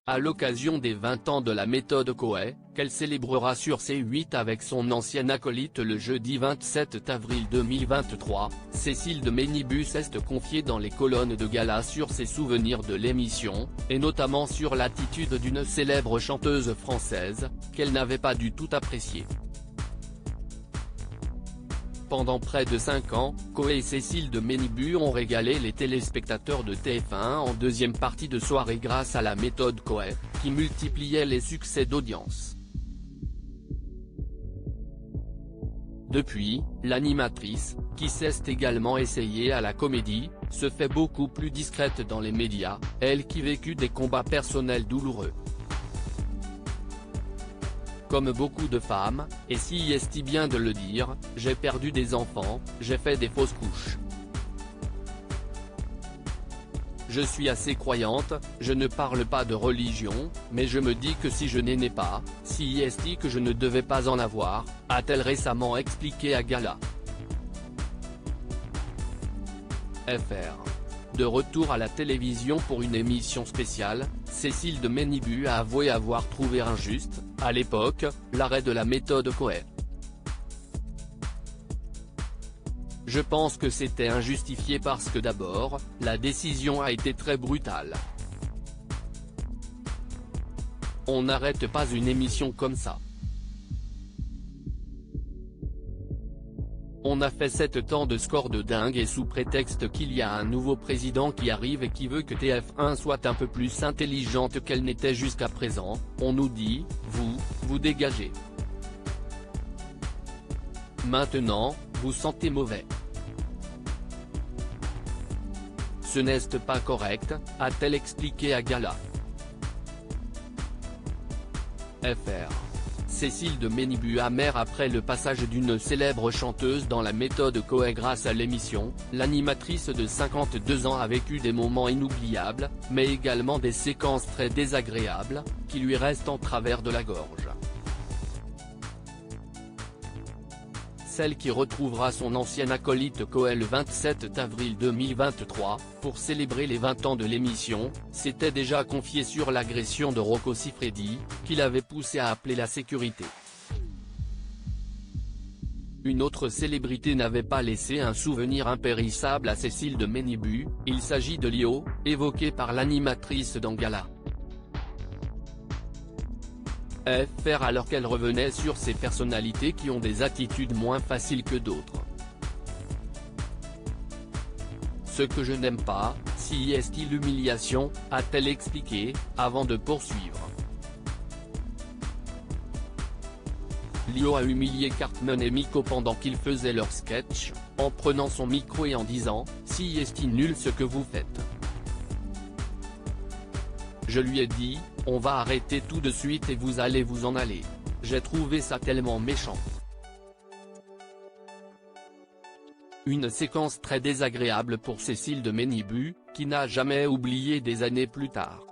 à l'occasion des 20 ans de la méthode Coué, qu'elle célébrera sur C8 avec son ancien acolyte le jeudi 27 avril 2023, Cécile de Ménibus est confiée dans les colonnes de gala sur ses souvenirs de l'émission, et notamment sur l'attitude d'une célèbre chanteuse française, qu'elle n'avait pas du tout appréciée. Pendant près de 5 ans, Coué et Cécile de Ménibus ont régalé les téléspectateurs de TF1 en deuxième partie de soirée grâce à la méthode Coué, qui multipliait les succès d'audience. Depuis, l'animatrice, qui s'est également essayée à la comédie, se fait beaucoup plus discrète dans les médias, elle qui vécut des combats personnels douloureux. Comme beaucoup de femmes, et si est bien de le dire, j'ai perdu des enfants, j'ai fait des fausses couches. Je suis assez croyante, je ne parle pas de religion, mais je me dis que si je n'en ai pas, si est que je ne devais pas en avoir, a-t-elle récemment expliqué à Gala. FR. De retour à la télévision pour une émission spéciale, Cécile de Ménibus a avoué avoir trouvé injuste, à l'époque, l'arrêt de la méthode Coué. Je pense que c'était injustifié parce que d'abord, la décision a été très brutale. On n'arrête pas une émission comme ça. On a fait 7 ans de score de dingue et sous prétexte qu'il y a un nouveau président qui arrive et qui veut que TF1 soit un peu plus intelligente qu'elle n'était jusqu'à présent, on nous dit, vous dégagez. Maintenant, vous sentez mauvais. Ce n'est pas correct, a-t-elle expliqué à Gala. FR. Cécile de Ménibus amère après le passage d'une célèbre chanteuse dans la méthode Coué grâce à l'émission, l'animatrice de 52 ans a vécu des moments inoubliables, mais également des séquences très désagréables, qui lui restent en travers de la gorge. Celle qui retrouvera son ancien acolyte Coué le 27 avril 2023, pour célébrer les 20 ans de l'émission, s'était déjà confiée sur l'agression de Rocco Siffredi, qui l'avait poussé à appeler la sécurité. Une autre célébrité n'avait pas laissé un souvenir impérissable à Cécile de Ménibus, il s'agit de Lio, évoqué par l'animatrice dans Gala. FR alors qu'elle revenait sur ces personnalités qui ont des attitudes moins faciles que d'autres. Ce que je n'aime pas, si est l'humiliation, a-t-elle expliqué, avant de poursuivre. Lio a humilié Cartman et Miko pendant qu'ils faisaient leur sketch, en prenant son micro et en disant « Si est nul ce que vous faites ». Je lui ai dit, on va arrêter tout de suite et vous allez vous en aller. J'ai trouvé ça tellement méchant. Une séquence très désagréable pour Cécile de Ménibus, qui n'a jamais oublié des années plus tard.